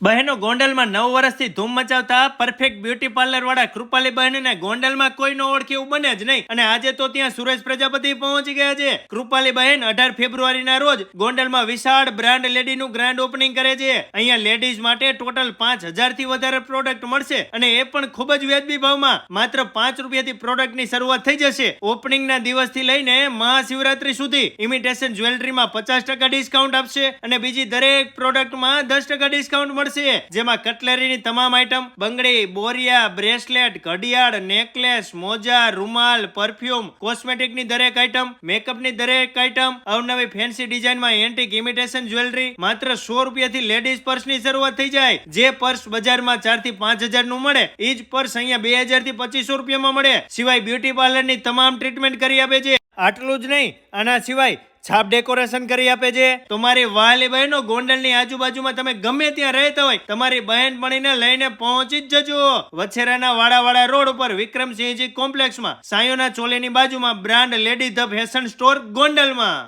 બહેનો ગોંડલમાં 9 વર્ષથી ધૂમ મચાવતા પરફેક્ટ બ્યુટી પાર્લર વાળા કૃપાલી બહેનને ગોંડલમાં કોઈ નો ઓળખે એવું બને જ નહીં. અને આજે તો ત્યાં સુરેશ પ્રજાપતિ પહોંચી ગયા છે. કૃપાલી બહેન 18 ફેબ્રુઆરીના રોજ ગોંડલમાં વિશાળ બ્રાન્ડ લેડીનું ગ્રાન્ડ ઓપનિંગ કરે છે. અહીંયા લેડીઝ માટે ટોટલ 5000 થી વધારે પ્રોડક્ટ મળશે અને એ પણ ખૂબ જ વ્યાજબી ભાવમાં. માત્ર 5 રૂપિયાથી પ્રોડક્ટની શરૂઆત થઈ જશે. ઓપનિંગના દિવસથી લઈને મહાશિવરાત્રી સુધી ઇમિટેશન જ્વેલરીમાં 50% ડિસ્કાઉન્ટ આપશે અને બીજી દરેક પ્રોડક્ટમાં 10% ડિસ્કાઉન્ટ મળશે. જેમાં કટલેરીની તમામ આઈટમ, બંગડી, બોરિયા, બ્રેસલેટ, ઘડિયાળ, નેકલેસ, મોજા, રૂમાલ, પરફ્યુમ, કોસ્મેટિકની દરેક આઈટમ, મેકઅપની દરેક આઈટમ, અવનવી ફેન્સી ડિઝાઇનમાં એન્ટિક ઇમિટેશન જ્વેલરી. માત્ર 100 રૂપિયાથી લેડીઝ પર્સની શરૂઆત થઈ જાય. જે પર્સ બજારમાં 4 થી 5000 નું મળે એ જ પર્સ અહીંયા 2000 થી 2500 રૂપિયામાં મળે. સિવાય બ્યુટી પાર્લરની તમામ ટ્રીટમેન્ટ કરી આપે છે. આટલું જ નહીં, આના સિવાય છાપ ડેકોરેશન કરી આપે છે. તમારી વાલી બહેનો ગોંડલની આજુબાજુમાં તમે ગમે ત્યાં રહેતા હોય, તમારી બહેન બનીને લઈને પહોંચી જ જજો. વછેરાના વાડાવાડા રોડ ઉપર વિક્રમસિંહજી કોમ્પ્લેક્સમાં સાયોના ચોલીની બાજુમાં brand lady the fashion store ગોંડલમાં.